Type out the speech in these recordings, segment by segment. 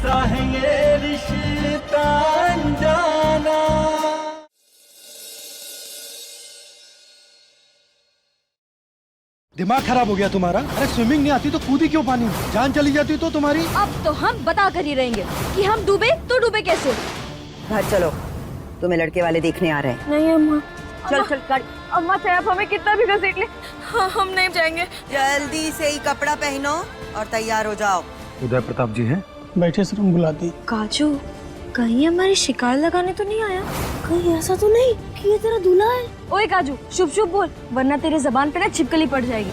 कैसा है ये रिश्ता अनजाना। दिमाग खराब हो गया तुम्हारा? अरे स्विमिंग नहीं आती तो कूदी क्यों पानी में? जान चली जाती तो तुम्हारी। अब तो हम बता कर ही रहेंगे कि हम डूबे तो डूबे कैसे। घर चलो, तुम्हें लड़के वाले देखने आ रहे हैं। नहीं अम्मा। चल चल कर। अम्मा चाहे आप हमें कितना भी घसीट ले, हाँ, हम नहीं जाएंगे। जल्दी से ही कपड़ा पहनो और तैयार हो जाओ। उदय प्रताप जी हैं? बैठे सर, हम बुलाती। काजू, कहीं हमारी शिकार लगाने तो नहीं आया? कहीं ऐसा तो नहीं कि ये तेरा दूल्हा है? ओए काजू, शुभ शुभ बोल, वरना तेरे जबान पे ना छिपकली पड़ जाएगी।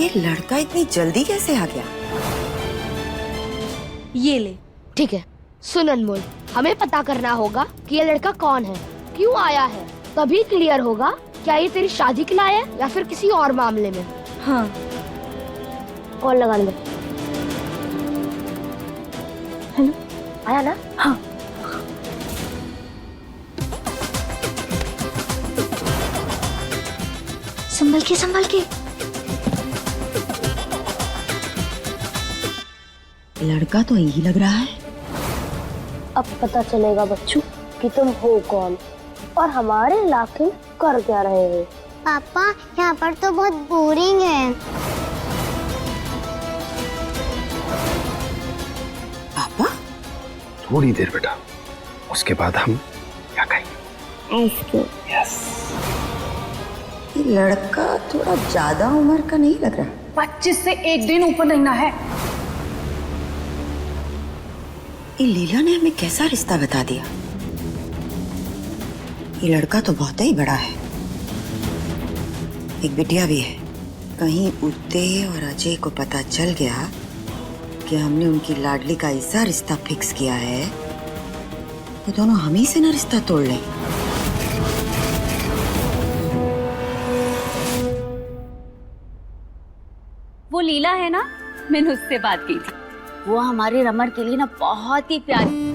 ये लड़का इतनी जल्दी कैसे आ गया? ये ले। ठीक है, सुन अनमोल, हमें पता करना होगा कि ये लड़का कौन है, क्यों आया है, तभी क्लियर होगा क्या ये तेरी शादी के लिए आया है या फिर किसी और मामले में। हाँ। कॉल लगाने दे। हेलो, आया ना? हाँ। संभल के संभल के। लड़का तो यही लग रहा है। अब पता चलेगा बच्चों कि तुम हो कौन और हमारे इलाके में कर क्या रहे हो। पापा, यहाँ पर तो बहुत बोरिंग है। पापा? थोड़ी देर बेटा, उसके बाद हम क्या कहेंगे? आइसक्रीम। यस। ये लड़का थोड़ा ज्यादा उम्र का नहीं लग रहा। 25 से एक दिन ऊपर नहीं ना है। ये लीला ने हमें कैसा रिश्ता बता दिया? ये लड़का तो बहुत ही बड़ा है। एक बिटिया भी है। कहीं उदय और अजय को पता चल गया कि हमने उनकी लाडली का ऐसा रिश्ता फिक्स किया है तो दोनों हम ही से ना रिश्ता तोड़ लें। वो लीला है ना, मैंने उससे बात की थी। वो हमारे रमन के लिए ना बहुत ही प्यारी।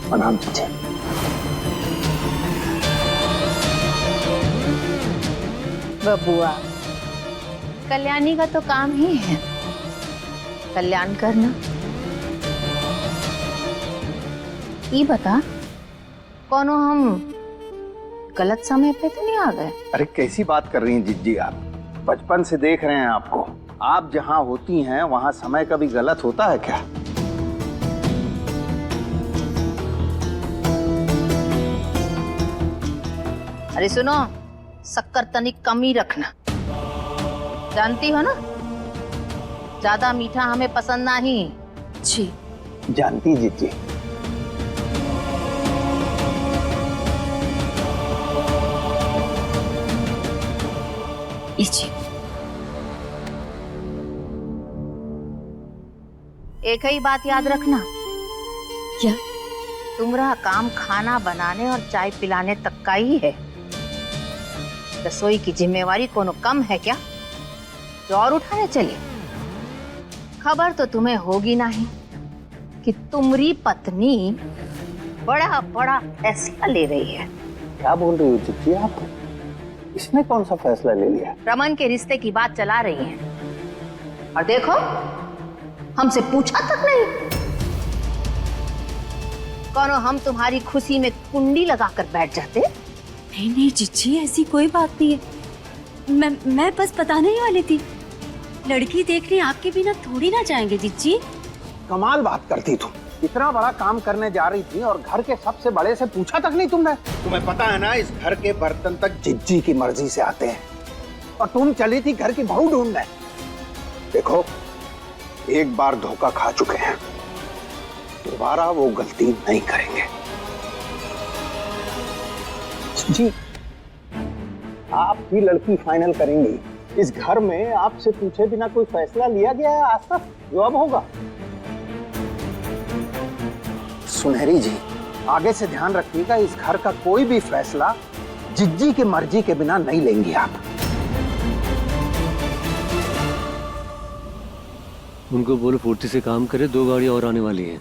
प्रणाम चाचा। बबुआ, कल्याणी का तो काम ही है कल्याण करना। ये बता, कौनो हम गलत समय पे तो नहीं आ गए? अरे कैसी बात कर रही हैं जिज्जी आप? बचपन से देख रहे हैं आपको। आप जहाँ होती हैं वहाँ समय कभी गलत होता है क्या? अरे सुनो, शक्कर तनिक कम ही रखना, जानती हो ना, ज्यादा मीठा हमें पसंद नहीं। जी जानती जिज्जी। जी। एक ही बात याद रखना। क्या? तुम्हारा काम खाना बनाने और चाय पिलाने तक का ही है। रसोई की जिम्मेवारी कोनो कम है क्या जो और उठाने चले? खबर तो तुम्हें होगी नहीं कि तुम्हारी पत्नी बड़ा बड़ा फैसला ले रही है। क्या बोल रही हो जिज्जी आप? इसने कौन सा फैसला ले लिया? रमन के रिश्ते की बात चला रही है और देखो, हमसे पूछा तक नहीं। कौनो हम तुम्हारी खुशी में कुंडी लगाकर बैठ जाते? नहीं नहीं जीजी, ऐसी कोई बात नहीं है। मैं बस बताने ही वाली थी। लड़की देखने आपके बिना थोड़ी ना जाएंगे जीजी। कमाल बात करती तुम। इतना बड़ा काम करने जा रही थी और घर के सबसे बड़े से पूछा तक नहीं तुमने? तुम्हें पता है ना, इस घर के बर्तन तक जिज्जी की मर्जी से आते हैं और तुम चली थी घर की बहू ढूंढने। देखो, एक बार धोखा खा चुके हैं, दोबारा वो गलती नहीं करेंगे। जी, आपकी लड़की फाइनल करेंगी। इस घर में आपसे पूछे बिना कोई फैसला लिया गया है आज तक जो अब होगा? सुनहरी जी, आगे से ध्यान रखिएगा, इस घर का कोई भी फैसला जिज्जी की मर्जी के बिना नहीं लेंगी आप। उनको बोलो फुर्ती से काम करे, 2 गाड़ी और आने वाली हैं।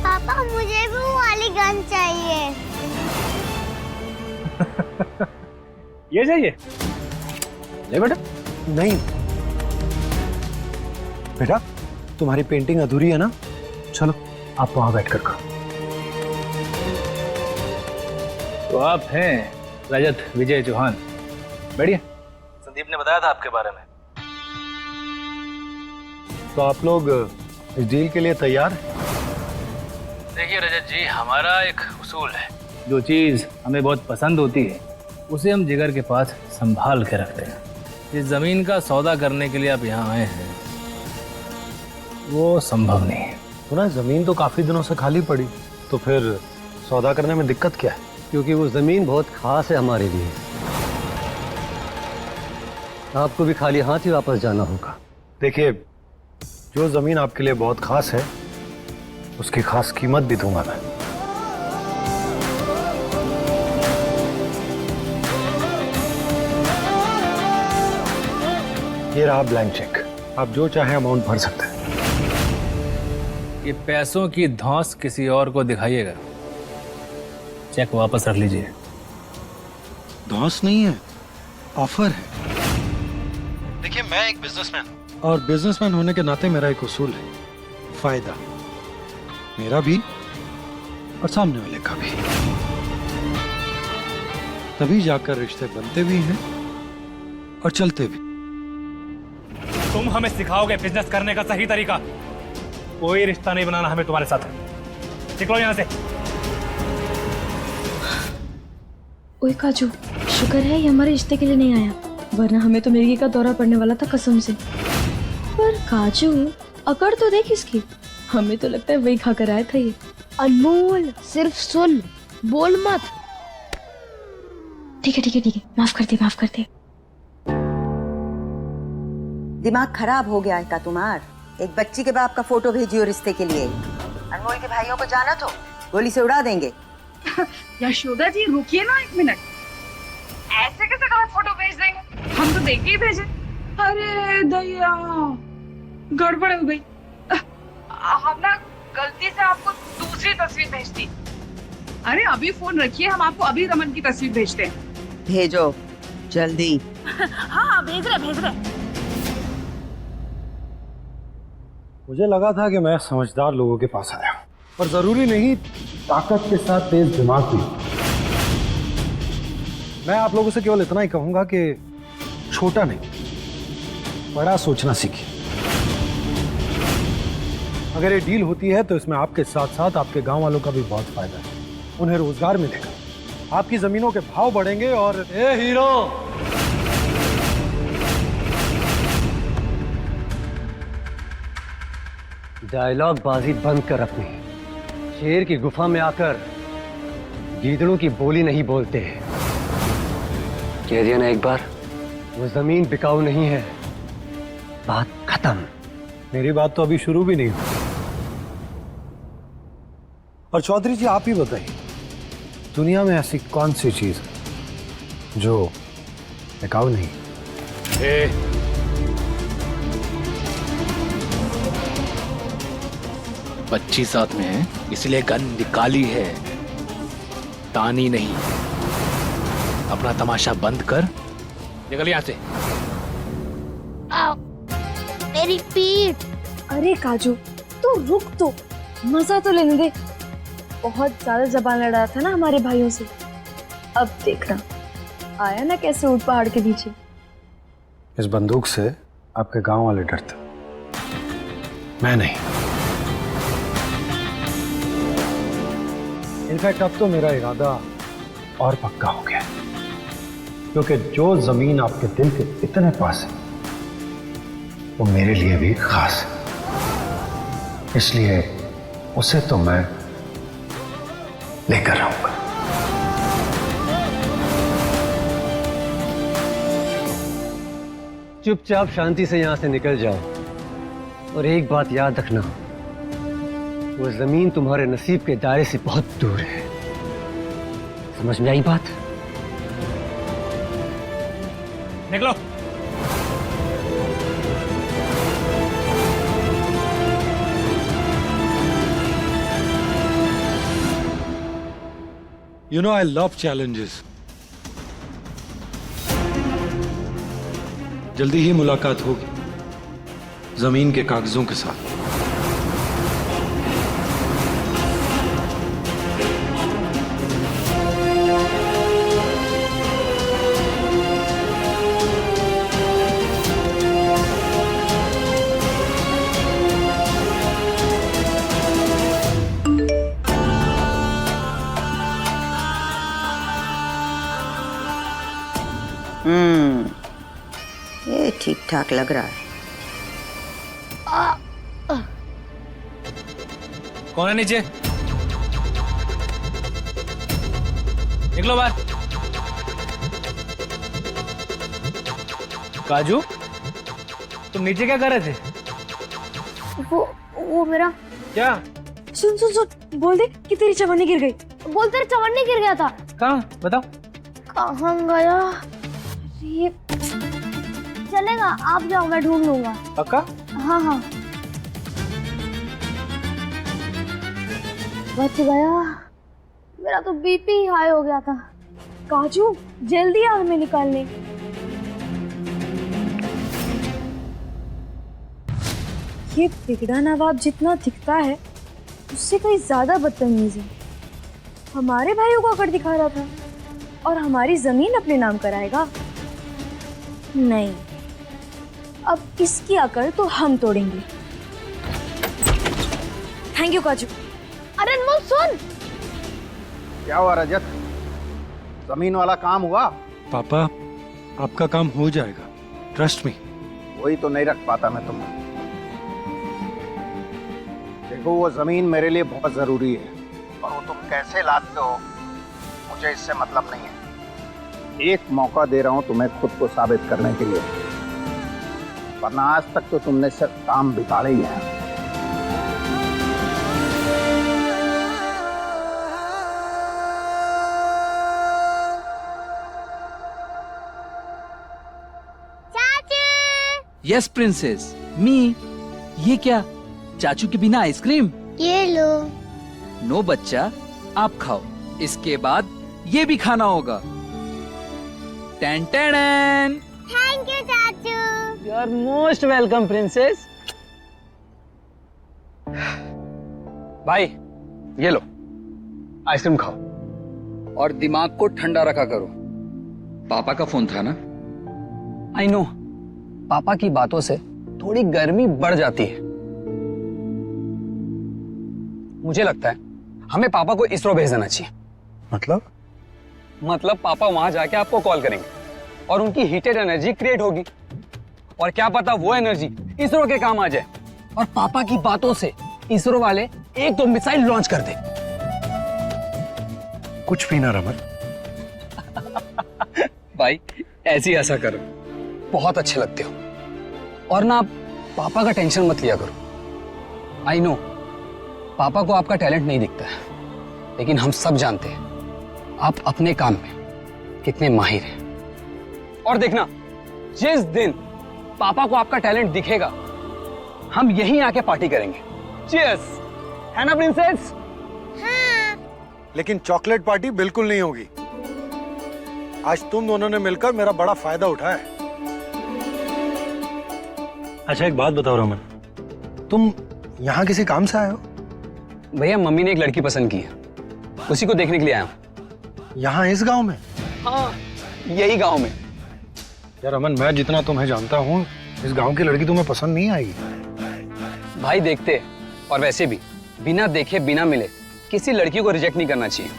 पापा मुझे भी वो वाली गन चाहिए। ये चाहिए? ले बेटा। नहीं बेटा, तुम्हारी पेंटिंग अधूरी है ना, चलो आप वहां बैठकर करो। तो आप हैं रजत विजय चौहान, बढ़िया। संदीप ने बताया था आपके बारे में। तो आप लोग इस डील के लिए तैयार हैं? देखिए रजत जी, हमारा एक उसूल है, जो चीज हमें बहुत पसंद होती है उसे हम जिगर के पास संभाल के रखते हैं। इस जमीन का सौदा करने के लिए आप यहाँ आए हैं, वो संभव नहीं है। सुना, जमीन तो काफी दिनों से खाली पड़ी, तो फिर सौदा करने में दिक्कत क्या है? क्योंकि वो जमीन बहुत खास है हमारे लिए। आपको भी खाली हाथ ही वापस जाना होगा। देखिए, जो जमीन आपके लिए बहुत खास है उसकी खास कीमत भी दूंगा मैं। ये रहा ब्लैंक चेक, आप जो चाहे अमाउंट भर सकते हैं। ये पैसों की धौंस किसी और को दिखाइएगा, चेक वापस रख लीजिए। धौंस नहीं है, ऑफर है। देखिए, मैं एक बिजनेसमैन हूं और बिजनेसमैन होने के नाते मेरा एक उसूल है, फायदा मेरा भी और सामने वाले का भी। तभी जाकर रिश्ते बनते भी हैं और चलते भी। तुम हमें सिखाओगे बिजनेस करने का सही तरीका? कोई रिश्ता नहीं बनाना हमें तुम्हारे साथ, निकलो यहाँ से। ओए काजू, शुक्र है ये हमारे रिश्ते के लिए नहीं आया, वरना हमें तो मिर्गी का दौरा पड़ने वाला था कसम से। पर काजू, अकड़ तो देख इसकी, हमें तो लगता है वही खाकर आया था ये। अनमोल, सिर्फ सुन, बोल मत। ठीक है ठीक है ठीक है, माफ कर दे, माफ कर दे। दिमाग खराब हो गया है का तुम्हार? एक बच्ची के बाप का फोटो भेजियो रिश्ते के लिए। अनमोल के भाइयों को जाना तो गोली से उड़ा देंगे। यशोदा जी रुकिए ना 1 मिनट, ऐसे कैसे गलत फोटो भेज देंगे? हम तो देख के ही भेजे। अरे दया, गड़बड़ हो गई। हम ना गलती से आपको दूसरी तस्वीर भेज दी। अरे अभी फोन रखिए, हम आपको अभी रमन की तस्वीर भेजते हैं। भेजो जल्दी। हाँ भेज रहे। मुझे लगा था कि मैं समझदार लोगों के पास आया, पर जरूरी नहीं ताकत के साथ तेज दिमाग भी। मैं आप लोगों से केवल इतना ही कहूंगा कि छोटा नहीं, बड़ा सोचना सीखिए। अगर ये डील होती है तो इसमें आपके साथ साथ आपके गांव वालों का भी बहुत फायदा है। उन्हें रोजगार मिलेगा, आपकी जमीनों के भाव बढ़ेंगे और ए हीरो, डायलॉग बाजी बंद कर अपनी। शेर की गुफा में आकर गीदड़ों की बोली नहीं बोलते हैं। कह दिया ना एक बार, वो जमीन बिकाऊ नहीं है, बात खत्म। मेरी बात तो अभी शुरू भी नहीं हुई। और चौधरी जी, आप ही बताइए, दुनिया में ऐसी कौन सी चीज है जो बिकाऊ नहीं? बच्ची साथ में है इसलिए गन निकाली है, तानी नहीं। अपना तमाशा बंद कर, निकल यहाँ से। आओ, मेरी पीठ। अरे काजू, तू रुक तो, मजा तो लेने दे। बहुत ज्यादा जबान लड़ा था ना हमारे भाइयों से, अब देखना आया ना कैसे ऊट पहाड़ के नीचे। इस बंदूक से आपके गांव वाले डरते, मैं नहीं। इनफैक्ट अब तो मेरा इरादा और पक्का हो गया, क्योंकि जो जमीन आपके दिल के इतने पास है वो मेरे लिए भी खास है, इसलिए उसे तो मैं लेकर आऊंगा। चुपचाप शांति से यहां से निकल जाओ, और एक बात याद रखना, वो जमीन तुम्हारे नसीब के दायरे से बहुत दूर है। समझ में आई बात? निकलो। You know I love challenges. जल्दी ही मुलाकात होगी जमीन के कागजों के साथ। ये ठीक ठाक लग रहा है। कौन है नीचे? निकलो बाहर। काजू, तुम नीचे क्या कर रहे थे? वो मेरा क्या? सुन सुन सुन, बोल दे कि तेरी चवन्नी गिर गई। बोल, तेरे चवन्नी गिर गया था। कहाँ बताओ। कहाँ गया? ये चलेगा, आप जाओ, मैं ढूंढ लूंगा। पक्का? हाँ हाँ, बच गया। मेरा तो बीपी हाई हो गया था। काजू, जल्दी आ हमें निकालने। ये बिगड़ा नवाब जितना दिखता है उससे कहीं ज्यादा बदतमीज है। हमारे भाइयों को अकड़ दिखा रहा था और हमारी जमीन अपने नाम कराएगा। नहीं, अब इसकी अकड़ तो हम तोड़ेंगे। थैंक यू काजू। अरे अनमोल सुन। क्या हुआ रजत, जमीन वाला काम हुआ? पापा, आपका काम हो जाएगा, ट्रस्ट मी। वही तो नहीं रख पाता मैं तुम्हें। देखो, वो जमीन मेरे लिए बहुत जरूरी है, और वो तुम कैसे लाते हो मुझे इससे मतलब नहीं है। एक मौका दे रहा हूं तुम्हें खुद को साबित करने के लिए, वरना आज तक तो तुमने सिर्फ काम बिगाड़े ही हैं। यस प्रिंसेस, मी। ये क्या, चाचू के बिना आइसक्रीम? ये लो। नो बच्चा, आप खाओ, इसके बाद ये भी खाना होगा। Ten ten. थैंक यू चाचू। You are most welcome princess. भाई ये लो, आइसक्रीम खाओ। और दिमाग को ठंडा रखा करो। पापा का फोन था ना? आई नो, पापा की बातों से थोड़ी गर्मी बढ़ जाती है। मुझे लगता है हमें पापा को इसरो भेज देना चाहिए। मतलब पापा वहां जाके आपको कॉल करेंगे और उनकी हीटेड एनर्जी क्रिएट होगी, और क्या पता वो एनर्जी इसरो के काम आ जाए, और पापा की बातों से इसरो वाले एक दो मिसाइल लॉन्च कर दे। कुछ भी ना रमन। भाई ऐसे ही ऐसा करो, बहुत अच्छे लगते हो। और ना आप पापा का टेंशन मत लिया करो। आई नो, पापा को आपका टैलेंट नहीं दिखता है, लेकिन हम सब जानते हैं आप अपने काम में कितने माहिर हैं। और देखना, जिस दिन पापा को आपका टैलेंट दिखेगा, हम यहीं आके पार्टी करेंगे। चीयर्स, है ना प्रिंसेस? हाँ। लेकिन चॉकलेट पार्टी बिल्कुल नहीं होगी। आज तुम दोनों ने मिलकर मेरा बड़ा फायदा उठाया है। अच्छा एक बात बताओ रमन, तुम यहाँ किसी काम से आए हो? भैया मम्मी ने एक लड़की पसंद की है, उसी को देखने के लिए आया हूँ। यहाँ इस गांव में? हाँ, यही गांव में। यार रमन, मैं जितना तुम्हें जानता हूँ, इस गांव की लड़की तुम्हें पसंद नहीं आएगी। भाई देखते, और वैसे भी बिना देखे बिना मिले किसी लड़की को रिजेक्ट नहीं करना चाहिए।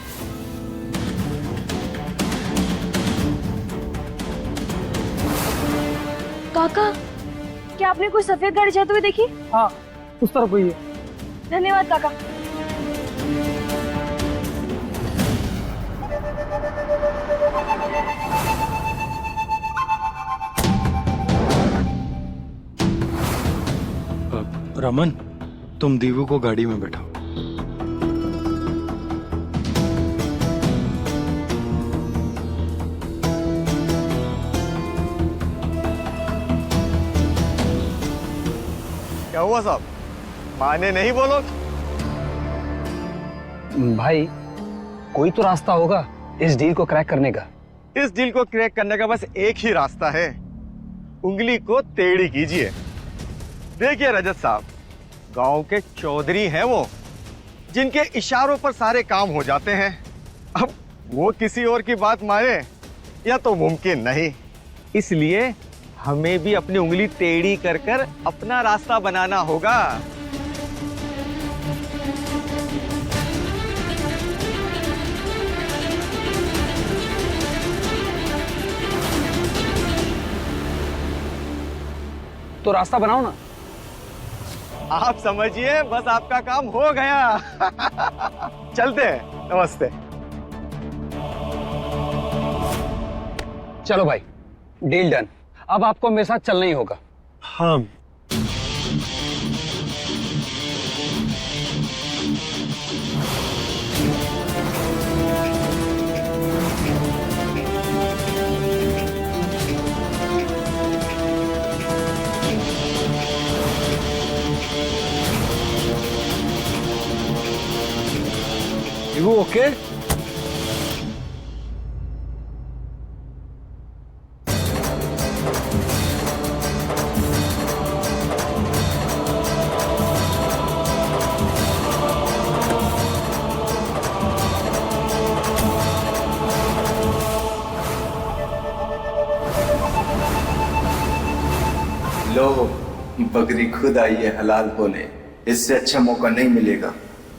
काका, क्या आपने कोई सफेद गाड़ी जाते हुए देखी? हाँ, उस तरफ कोई है। धन्यवाद काका। रमन, तुम दीवू को गाड़ी में बैठाओ। क्या हुआ साहब, माने नहीं बोलो? भाई कोई तो रास्ता होगा इस डील को क्रैक करने का। इस डील को क्रैक करने का बस एक ही रास्ता है, उंगली को टेढ़ी कीजिए। देखिए रजत साहब, गांव के चौधरी हैं वो, जिनके इशारों पर सारे काम हो जाते हैं। अब वो किसी और की बात माने या तो मुमकिन नहीं, इसलिए हमें भी अपनी उंगली टेढ़ी कर कर अपना रास्ता बनाना होगा। तो रास्ता बनाओ ना। आप समझिए, बस आपका काम हो गया। चलते हैं, नमस्ते। चलो भाई, डील डन। अब आपको मेरे साथ चलना ही होगा। हाँ। वो ओके? लो, बकरी खुद आई है हलाल होने। इससे अच्छा मौका नहीं मिलेगा।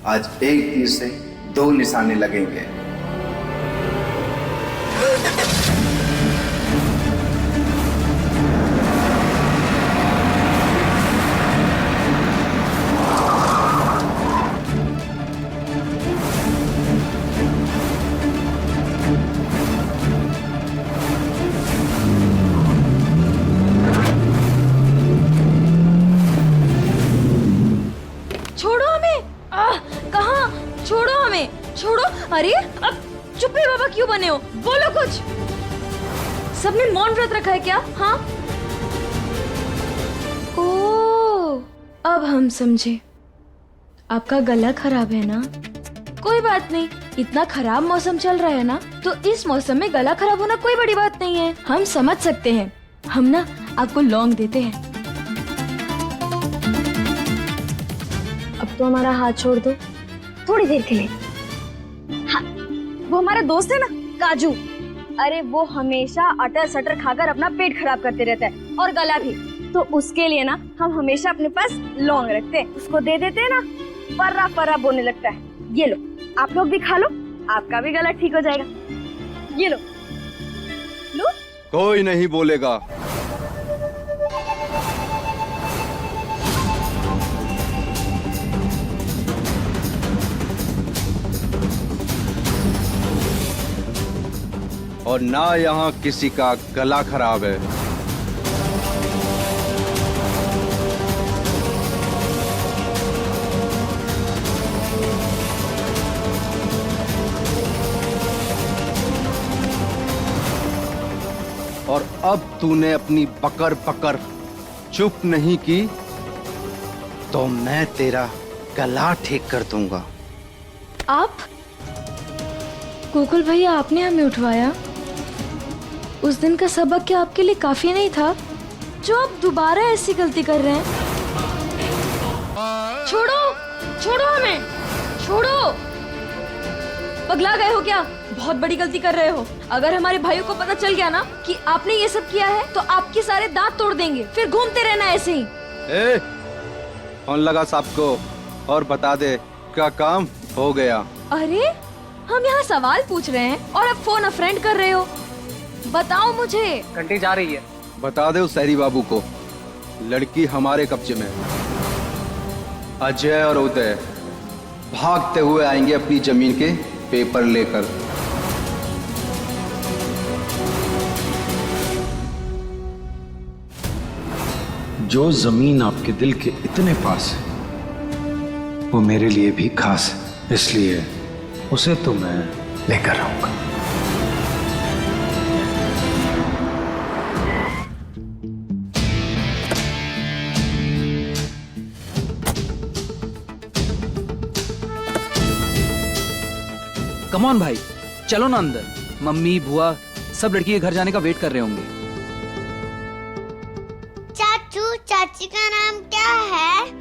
आज एक तीर से दो निशाने लगेंगे। छोड़ो हमें। कहाँ? छोड़ो हमें, छोड़ो। अरे अब चुप ही बाबा क्यों बने हो? बोलो कुछ। सबने मौन व्रत रखा है क्या? हाँ। ओ, अब हम समझे। आपका गला खराब है ना? कोई बात नहीं, इतना खराब मौसम चल रहा है ना, तो इस मौसम में गला खराब होना कोई बड़ी बात नहीं है। हम समझ सकते हैं। हम ना आपको लौंग देते हैं। अब तो हमारा हाथ छोड़ दो थोड़ी देर के लिए। हाँ, वो हमारा दोस्त है ना काजू। अरे वो हमेशा अटर सटर खाकर अपना पेट खराब करते रहता है और गला भी। तो उसके लिए ना हम हमेशा अपने पास लौंग रखते हैं। उसको दे देते हैं ना, पर्रा पर्रा बोलने लगता है। ये लो, आप लोग भी खा लो, आपका भी गला ठीक हो जाएगा। ये लो लो। कोई नहीं बोलेगा। और ना यहाँ किसी का गला खराब है। और अब तूने अपनी बकर पकर चुप नहीं की तो मैं तेरा गला ठीक कर दूंगा। आप? गोकुल भैया, आपने हमें उठवाया। उस दिन का सबक क्या आपके लिए काफी नहीं था, जो आप दोबारा ऐसी गलती कर रहे हैं? छोड़ो, छोड़ो हमें, छोड़ो। पगला गए हो क्या? बहुत बड़ी गलती कर रहे हो। अगर हमारे भाइयों को पता चल गया ना कि आपने ये सब किया है, तो आपके सारे दांत तोड़ देंगे। फिर घूमते रहना ऐसे ही। फोन लगा साहब को और बता दे क्या काम हो गया। अरे हम यहाँ सवाल पूछ रहे हैं और अब फोन अ फ्रेंड कर रहे हो। बताओ मुझे। घंटी जा रही है। बता दे उस शहरी बाबू को लड़की हमारे कब्जे में है। अजय और उदय भागते हुए आएंगे अपनी जमीन के पेपर लेकर। जो जमीन आपके दिल के इतने पास है वो मेरे लिए भी खास है, इसलिए उसे तो मैं लेकर रहूंगा। कमॉन भाई, चलो ना अंदर। मम्मी बुआ सब लड़की के घर जाने का वेट कर रहे होंगे। चाचू चाची का नाम क्या है?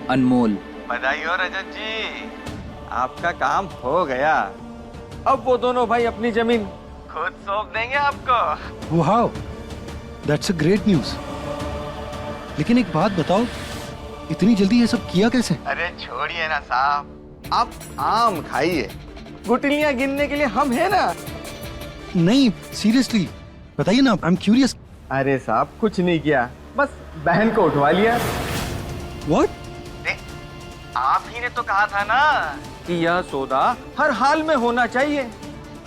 अनमोल। बधाई हो रजत जी, आपका काम हो गया। अब वो दोनों भाई अपनी जमीन खुद सौंप देंगे आपको। Wow, that's a great news. लेकिन एक बात बताओ, इतनी जल्दी ये सब किया कैसे? अरे छोड़िए ना साहब, आप आम खाइए, गुठलियां गिनने के लिए हम हैं ना। नहीं सीरियसली बताइए ना, आई एम क्यूरियस। अरे साहब कुछ नहीं किया, बस बहन को उठवा लिया। व्हाट? आप ही ने तो कहा था ना कि यह सौदा हर हाल में होना चाहिए,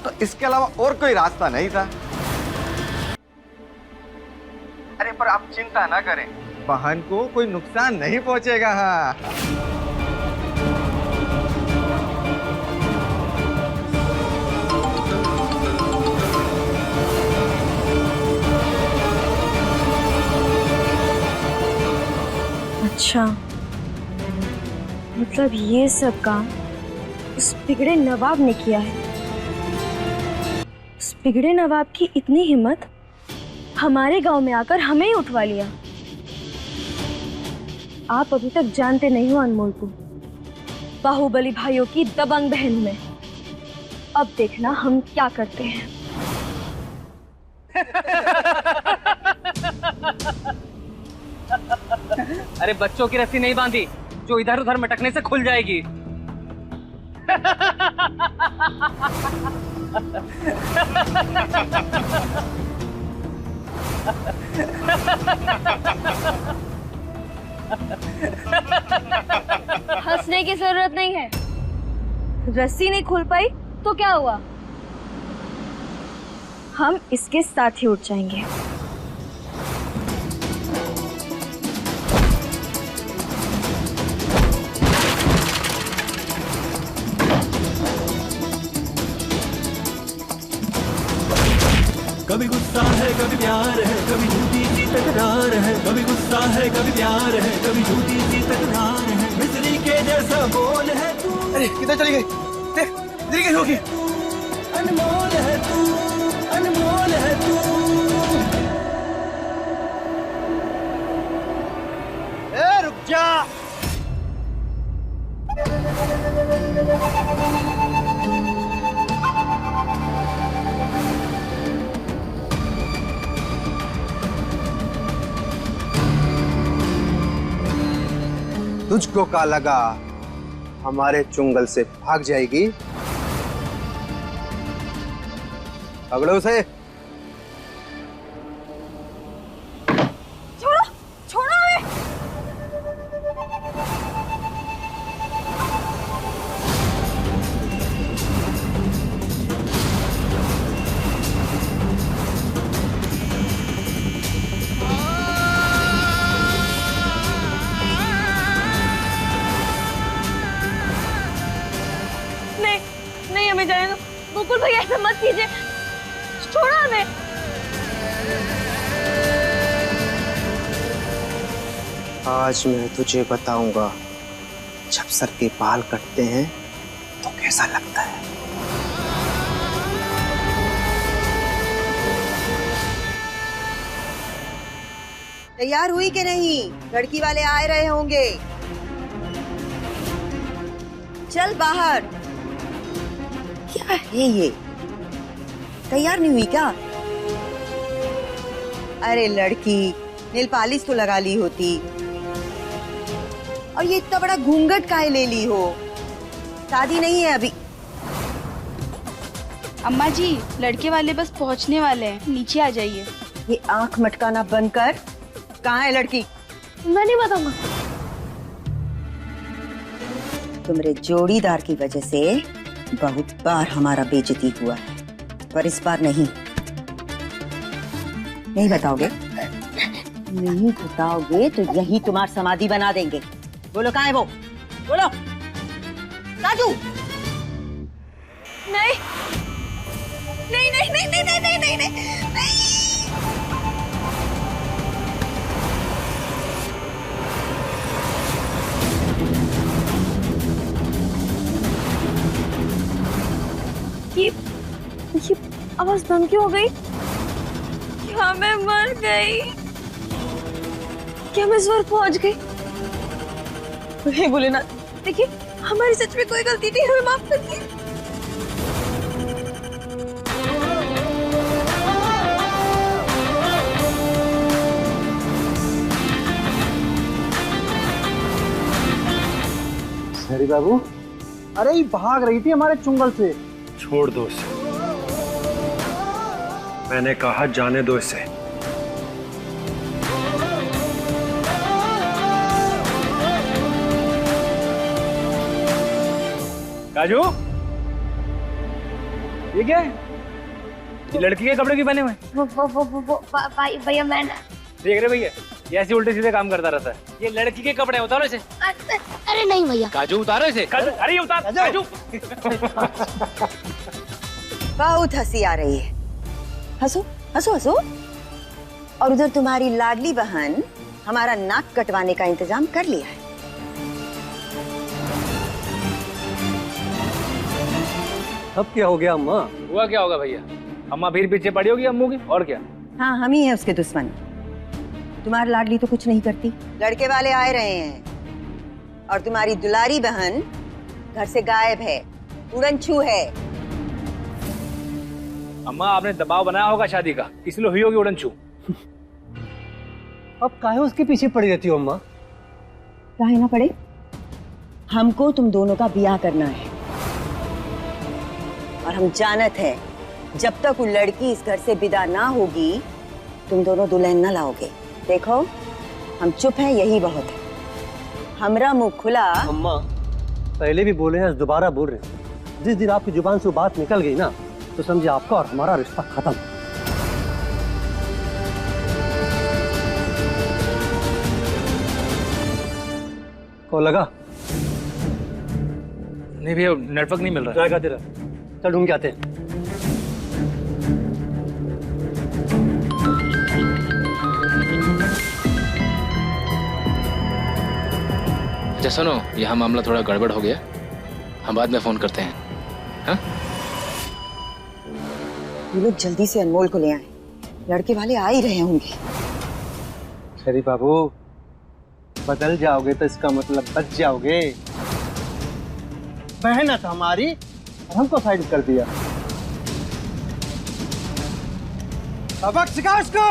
तो इसके अलावा और कोई रास्ता नहीं था। अरे पर आप चिंता ना करें, बहन को कोई नुकसान नहीं पहुंचेगा। हाँ अच्छा, मतलब ये सब काम उस बिगड़े नवाब ने किया है। उस बिगड़े नवाब की इतनी हिम्मत, हमारे गांव में आकर हमें ही उठवा लिया। आप अभी तक जानते नहीं हो अनमोल को, बाहुबली भाइयों की दबंग बहन में। अब देखना हम क्या करते हैं। अरे बच्चों की रस्सी नहीं बांधी जो इधर उधर मटकने से खुल जाएगी। हंसने की जरूरत नहीं है। रस्सी नहीं खुल पाई तो क्या हुआ, हम इसके साथ ही उठ जाएंगे। कभी गुस्सा है कभी प्यार है, कभी झूठी सी तकरार है। कभी गुस्सा है कभी प्यार है, कभी झूठी सी तकरार है। मिस्री के जैसा बोल है तू। अरे किधर चली गई? इधर गई होगी। अनमोल है तू, अनमोल है तू। ए रुक जा। तुझको का लगा हमारे चुंगल से भाग जाएगी? पकड़ो उसे। छोड़ो, छोड़ो हमें। नहीं हमें जाने दो। गोकुल भैया ऐसा मत कीजिए, छोड़ो हमें। आज मैं तुझे बताऊंगा जब सर के बाल कटते हैं तो कैसा लगता है। तैयार हुई कि नहीं? लड़की वाले आ रहे होंगे। चल बाहर। क्या है ये? तैयार नहीं हुई क्या? अरे लड़की, नेल पॉलिश तो लगा ली होती। और ये इतना बड़ा घूंघट काहे ले ली हो? शादी नहीं है अभी। अम्मा जी, लड़के वाले बस पहुंचने वाले हैं, नीचे आ जाइए। ये आंख मटकाना बंद कर। कहाँ है लड़की? मैं नहीं बताऊंगा। तुम्हारे जोड़ीदार की वजह से बहुत बार हमारा बेइज्जती हुआ है, पर इस बार नहीं। नहीं बताओगे? नहीं बताओगे तो यही तुम्हारी समाधि बना देंगे। बोलो कहाँ है वो? बोलो। काजू। नहीं नहीं नहीं नहीं नहीं नहीं नहीं नहीं नहीं ये आवाज बंद क्यों हो गई? क्या मैं मर गई? क्या मैं स्वर्ग पहुंच गई? हे भोलेनाथ, देखिए हमारी सच में कोई गलती नहीं, हमें माफ कर दीजिए। हरी बाबू, अरे ये भाग रही थी हमारे चुंगल से। छोड़ दो इसे, मैंने कहा जाने दो इसे। काजू, ये क्या है? ये लड़की के कपड़े क्यों पहने हुए? वो भैया मैं देख रहे भैया, ये ऐसे उल्टे सीधे काम करता रहता है। ये लड़की के कपड़े, उतारो इसे। अरे नहीं भैया। काजू उतारो इसे। काजू, अरे उतार काजू। बहुत हंसी आ रही है। हंसो हंसो हंसो। और उधर तुम्हारी लाडली बहन हमारा नाक कटवाने का इंतजाम कर लिया है। अब क्या हो गया अम्मा? हुआ क्या होगा भैया? अम्मा फिर पीछे पड़ी होगी अम्मू की, और क्या? हाँ, हम ही हैं उसके दुश्मन। तुम्हारी लाडली तो कुछ नहीं करती। लड़के वाले आए रहे हैं और तुम्हारी दुलारी बहन घर से गायब है, उड़नछू है। अम्मा आपने दबाव बनाया होगा शादी का, इसलिए हुई होगी उड़नछू। अब काहे उसके पीछे पड़ी रहती हो अम्मा? काहे ना पड़े, हमको तुम दोनों का ब्याह करना है और हम जानत है जब तक वो लड़की इस घर से विदा ना होगी तुम दोनों दुल्हन ना लाओगे। देखो हम चुप हैं, यही बहुत है। हमरा मुंह खुला। अम्मा पहले भी बोले हैं, दोबारा बोल रहे हैं। जिस दिन आपकी जुबान से वो बात निकल गई ना तो समझे आपका और हमारा रिश्ता खत्म। को लगा? नहीं भैया, नेटवर्क नहीं मिल रहा। जाएगा तेरा, चल ढूंढ के आते हैं। अच्छा सुनो, यहाँ मामला थोड़ा गड़बड़ हो गया, हम बाद में फोन करते हैं। हाँ? ये लोग जल्दी से अनमोल को ले आए, लड़के वाले आ ही रहे होंगे। हरी बाबू, बदल जाओगे तो इसका मतलब बच जाओगे। मेहनत हमारी और हमको साइड कर दिया। सबक सिखाओ इसको।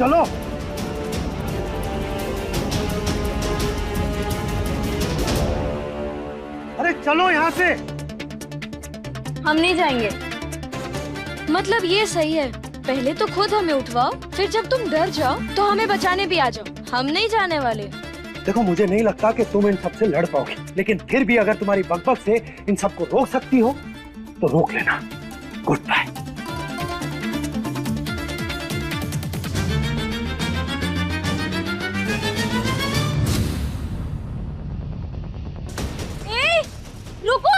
चलो। अरे चलो यहाँ से। हम नहीं जाएंगे। मतलब ये सही है, पहले तो खुद हमें उठवाओ, फिर जब तुम डर जाओ तो हमें बचाने भी आ जाओ। हम नहीं जाने वाले। देखो मुझे नहीं लगता कि तुम इन सबसे लड़ पाओगे, लेकिन फिर भी अगर तुम्हारी बकबक से इन सबको रोक सकती हो तो रोक लेना। Goodbye. रुको।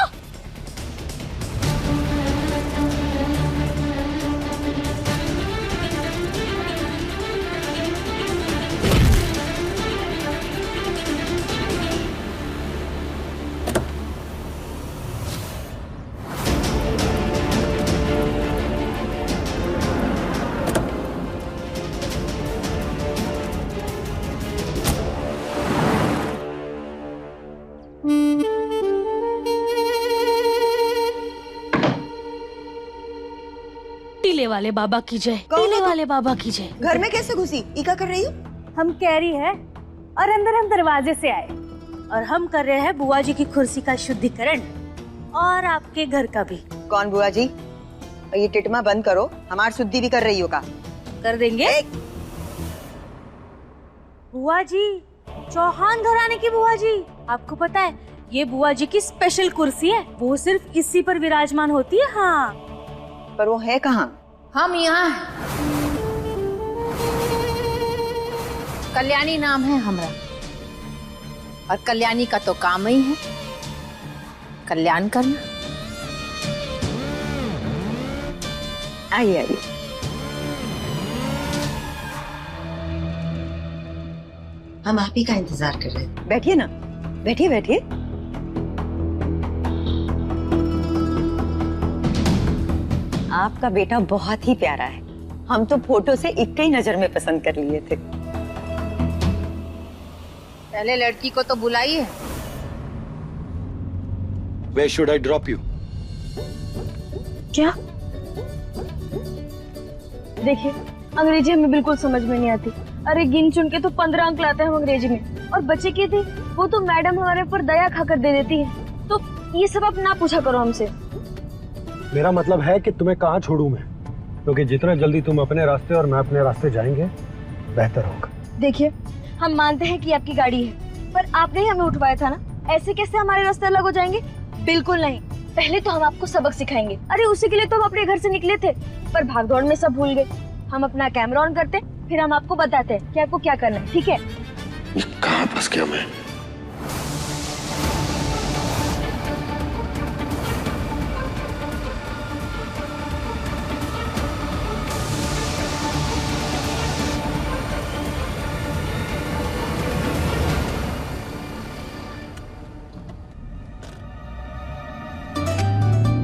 टीले वाले बाबा की जय। टीले वाले बाबा की जय। घर में कैसे घुसी? इका कर रही हो? हम कैरी है और अंदर हम दरवाजे से आए और हम कर रहे हैं बुआ जी की कुर्सी का शुद्धिकरण और आपके घर का भी। कौन बुआ जी? ये टिटमा बंद करो, हमार शुद्धि भी कर रही हो का? कर देंगे। बुआ जी, चौहान घराने की बुआ जी, आपको पता है ये बुआ जी की स्पेशल कुर्सी है, वो सिर्फ इसी पर विराजमान होती है। हाँ, पर वो है कहाँ? हम यहाँ हैं। कल्याणी नाम है हमारा और कल्याणी का तो काम ही है कल्याण करना। आइए आइए। हम आप ही का इंतजार कर रहे हैं। बैठिए ना, बैठिए बैठिए। आपका बेटा बहुत ही प्यारा है, हम तो फोटो से एक ही नजर में पसंद कर लिए थे। पहले लड़की को तो बुलाइए। Where should I drop you? क्या? देखिए, अंग्रेजी हमें बिल्कुल समझ में नहीं आती। अरे गिन चुन के तो 15 अंक लाते हैं हम अंग्रेजी में, और बच्चे की थी वो तो मैडम हमारे ऊपर दया खाकर दे देती है। तो ये सब आप ना पूछा करो हमसे। मेरा मतलब है कि तुम्हें कहाँ छोड़ूं मैं, क्योंकि जितना जल्दी तुम अपने रास्ते और मैं अपने रास्ते जाएंगे बेहतर होगा। देखिए, हम मानते हैं कि आपकी गाड़ी है, पर आपने ही हमें उठवाया था ना, ऐसे कैसे हमारे रास्ते अलग हो जाएंगे? बिल्कुल नहीं। पहले तो हम आपको सबक सिखाएंगे। अरे उसी के लिए तो हम अपने घर से निकले थे, पर भागदौड़ में सब भूल गए। हम अपना कैमरा ऑन करते, फिर हम आपको बताते हैं कि आपको क्या करना है, ठीक है? कहाँ फंस गया मैं?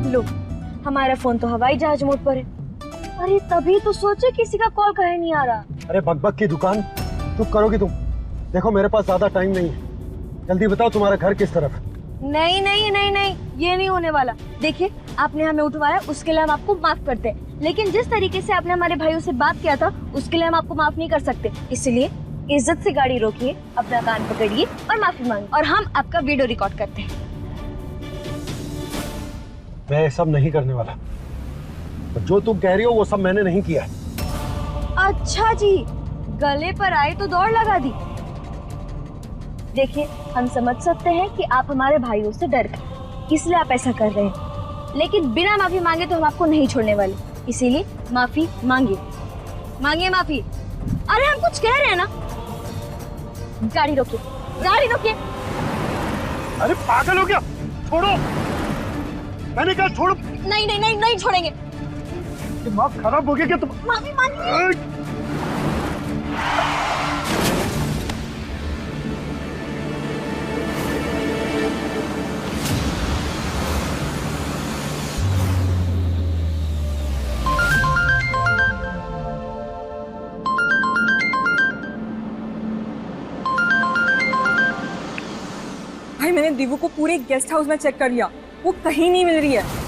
लो, हमारा फोन तो हवाई जहाज मोड पर है। अरे तभी तो सोचे किसी का कॉल कहे नहीं आ रहा। अरे बकबक की दुकान, चुप करोगी तुम? देखो मेरे पास ज्यादा टाइम नहीं है, जल्दी बताओ तुम्हारा घर किस तरफ? नहीं नहीं नहीं नहीं, ये नहीं होने वाला। देखिए, आपने हमें उठवाया, उसके लिए हम आपको माफ करते हैं, लेकिन जिस तरीके से आपने हमारे भाइयों से बात किया था उसके लिए हम आपको माफ नहीं कर सकते। इसलिए इज्जत से गाड़ी रोकिए, अपना कान पकड़िए और माफी मांगिए, और हम आपका वीडियो रिकॉर्ड करते हैं। मैं ये सब नहीं करने वाला। जो तुम कह रही हो वो सब मैंने नहीं किया है। अच्छा जी, गले पर आए तो दौड़ लगा दी। देखिए, हम समझ सकते हैं कि आप हमारे भाइयों से डर गए, इसलिए आप ऐसा कर रहे हैं, लेकिन बिना माफी मांगे तो हम आपको नहीं छोड़ने वाले। इसीलिए माफी मांगिए, मांगिए माफी। अरे हम कुछ कह रहे हैं ना। गाड़ी रोकिए, गाड़ी रोकिए। अरे पागल हो गया? छोड़ो, मैंने कहा छोड़ो। नहीं नहीं नहीं नहीं छोड़ेंगे। दिमाग खराब हो गया क्या तुम? माफी मांगिए। भाई, मैंने दीवू को पूरे गेस्ट हाउस में चेक कर लिया, वो कहीं नहीं मिल रही है।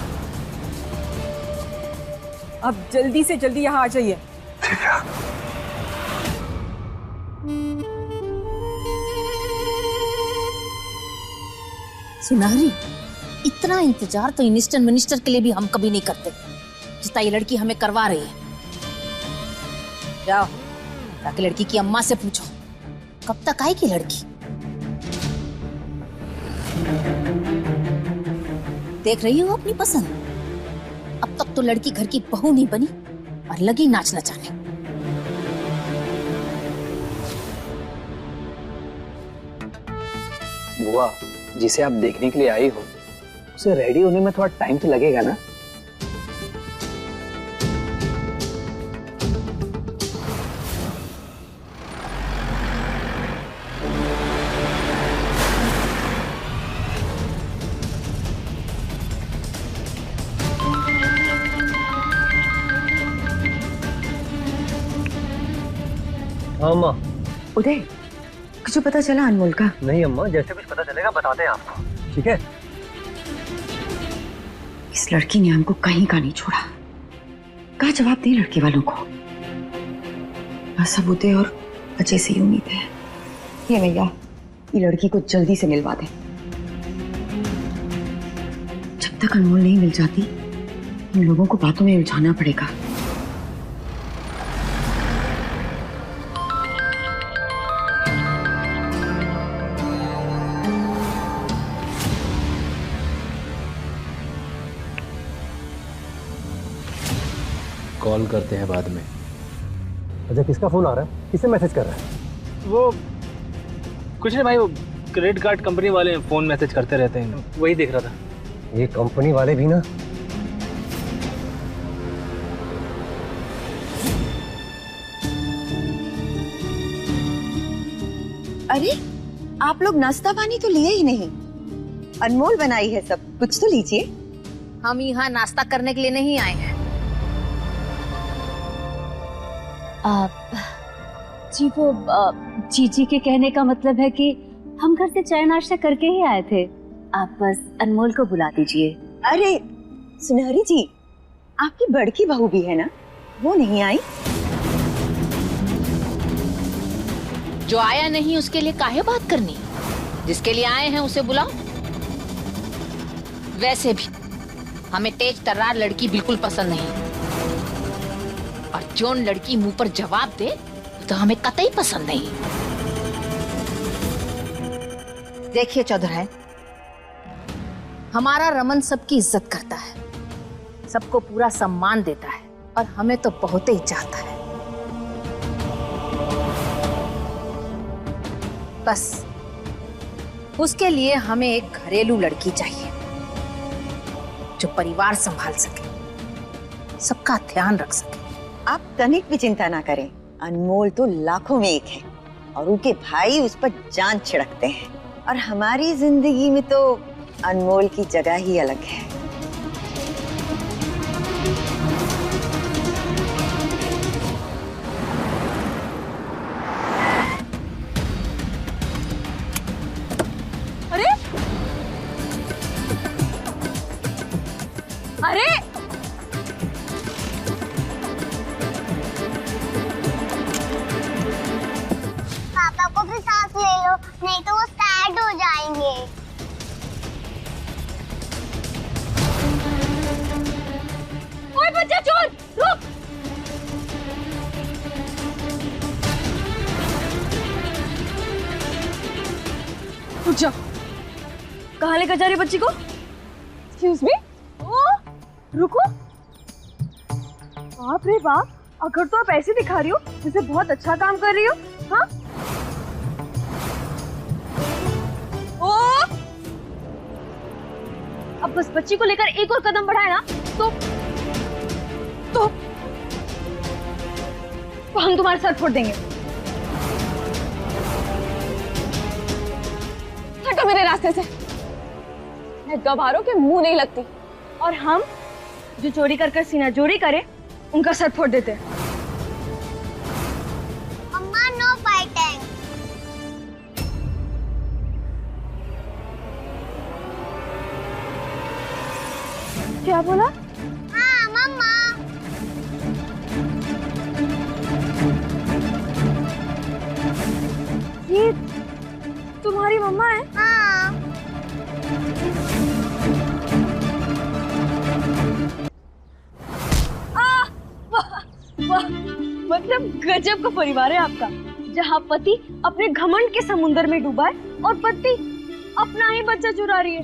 अब जल्दी से जल्दी यहाँ आ जाइए। ठीक है। सुनहरी, इतना इंतजार तो इंस्टेंट मिनिस्टर के लिए भी हम कभी नहीं करते जितना ये लड़की हमें करवा रही है। जाओ जाके लड़की की अम्मा से पूछो कब तक आएगी लड़की। देख रही हो अपनी पसंद, अब तक तो लड़की घर की बहू नहीं बनी और लगी नाच नचाने। बुआ, जिसे आप देखने के लिए आई हो उसे रेडी होने में थोड़ा टाइम तो लगेगा ना। हाँ अम्मा। उदय, कुछ पता चला अनमोल का? नहीं अम्मा, जैसे कुछ पता चलेगा बताते हैं आपको, ठीक है? इस लड़की ने हमको कहीं का नहीं छोड़ा। क्या जवाब दे लड़के वालों को? बस अब उदय और अजय से ही उम्मीद है। ये भैया, ये लड़की को जल्दी से मिलवा दे। जब तक अनमोल नहीं मिल जाती, इन लोगों को बातों में उलझाना पड़ेगा। कॉल करते हैं बाद में। अजय, किसका फोन आ रहा है? किससे मैसेज कर रहा है? वो कुछ नहीं भाई, वो क्रेडिट कार्ड कंपनी वाले फोन मैसेज करते रहते हैं, वही देख रहा था। ये कंपनी वाले भी ना। अरे, आप लोग नाश्ता पानी तो लिए ही नहीं। अनमोल बनाई है सब, कुछ तो लीजिए। हम यहाँ नाश्ता करने के लिए नहीं आए हैं। जी वो जीजी के कहने का मतलब है कि हम घर से चाय नाश्ता करके ही आए थे। आप बस अनमोल को बुला दीजिए। अरे सुनहरी जी, आपकी बड़की बहू भी है ना, वो नहीं आई? जो आया नहीं उसके लिए काहे बात करनी, जिसके लिए आए हैं उसे बुलाओ। वैसे भी हमें तेज तर्रार लड़की बिल्कुल पसंद नहीं, और जोन लड़की मुंह पर जवाब दे तो हमें कतई पसंद नहीं। देखिए चौधराय, हमारा रमन सबकी इज्जत करता है, सबको पूरा सम्मान देता है, और हमें तो बहुत ही चाहता है। बस उसके लिए हमें एक घरेलू लड़की चाहिए जो परिवार संभाल सके, सबका ध्यान रख सके। आप तनिक भी चिंता ना करें, अनमोल तो लाखों में एक है और उनके भाई उस पर जान छिड़कते हैं, और हमारी जिंदगी में तो अनमोल की जगह ही अलग है। अरे अरे पापा को भी सांस ले लो, नहीं तो वो सैड हो जाएंगे। ओए बच्चा चोर, रुक! रुक जा। कहाँ लेकर जा रही बच्ची को? Excuse me? ओ, रुको। बाप रे बाप, अगर तो आप ऐसे दिखा रही हो जैसे बहुत अच्छा काम कर रही हो। हाँ? ओ! अब बस बच्ची को लेकर एक और कदम बढ़ाए ना तो हम तुम्हारे सर फोड़ देंगे। हटो मेरे रास्ते से। मैं गवारों के मुंह नहीं लगती, और हम जो चोरी कर सीना जोड़ी करे उनका सर फोड़ देते। अम्मा नो फाइटिंग। क्या बोला? हाँ मम्मा। ये तुम्हारी मम्मा है? हाँ। वाह, मतलब गजब का परिवार है आपका, जहाँ पति अपने घमंड के समुंदर में डूबा है और पत्नी अपना ही बच्चा चुरा रही है।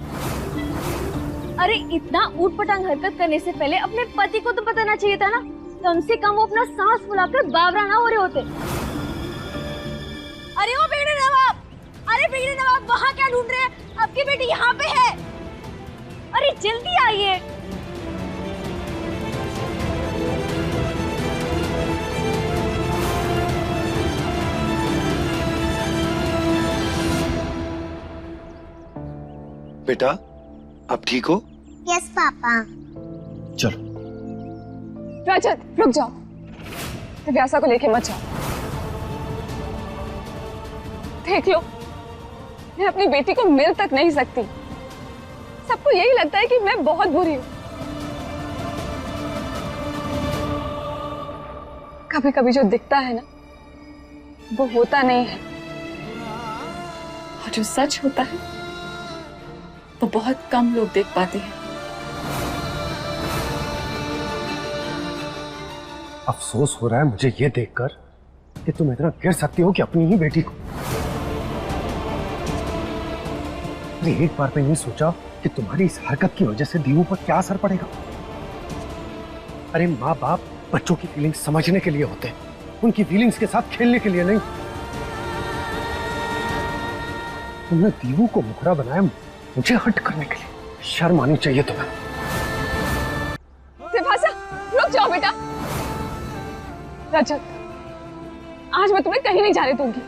अरे इतना ऊटपटांग हरकत करने से पहले अपने पति को तो बताना चाहिए था ना, कम से कम वो अपना सांस फुलाकर बावरा ना हो रहे होते। अरे वो बिगड़े नवाब, अरे बिगड़े नवाब वहाँ क्या ढूंढ रहे हैं? आपकी बेटी यहाँ पे है, अरे जल्दी आइए। बेटा आप ठीक हो? Yes papa. चलो। रजत रुक जाओ, दिव्यासा को लेके मत जाओ। देख लो, मैं अपनी बेटी को मिल तक नहीं सकती। सबको यही लगता है कि मैं बहुत बुरी हूँ। कभी कभी जो दिखता है ना, वो होता नहीं है, और जो सच होता है वो बहुत कम लोग देख पाते हैं। अफसोस हो रहा है मुझे ये देखकर कि तुम इतना गिर सकती हो कि अपनी ही बेटी को। अरे एक बार मैंने सोचा कि तुम्हारी इस हरकत की वजह से दीवू पर क्या असर पड़ेगा। अरे माँ बाप बच्चों की फीलिंग्स समझने के लिए होते हैं, उनकी फीलिंग्स के साथ खेलने के लिए नहीं। तुमने दीवू को मुखड़ा बनाया मुझे हर्ट करने के लिए। शर्म आनी चाहिए तुम्हें। दिव्यासा रुक जाओ बेटा। रजत, आज मैं तुम्हें कहीं नहीं जाने दूंगी।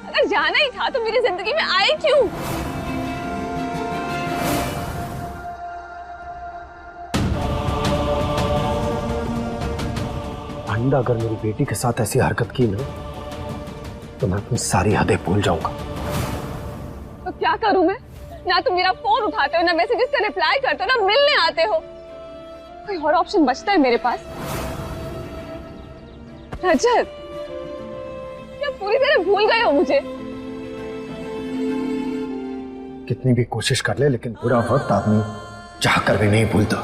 अगर जाना ही था तो मेरी जिंदगी में आए क्यों? अंडा अगर मेरी बेटी के साथ ऐसी हरकत की ना तो मैं अपनी सारी हदें भूल जाऊंगा। तो क्या करूं मैं? ना तुम मेरा फोन उठाते हो, ना मैसेजेस का रिप्लाई करते हो, ना मिलने आते हो। कोई और ऑप्शन बचता है मेरे पास? रजत, क्या पूरी तरह भूल गए हो मुझे? कितनी भी कोशिश कर ले, लेकिन बुरा वक्त आदमी चाहकर भी नहीं भूलता।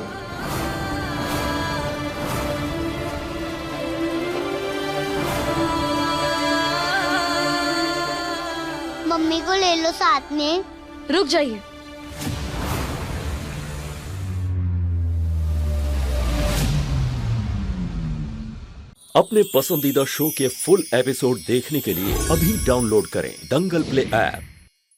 मम्मी को ले लो साथ में। रुक जाइए। अपने पसंदीदा शो के फुल एपिसोड देखने के लिए अभी डाउनलोड करें दंगल प्ले ऐप।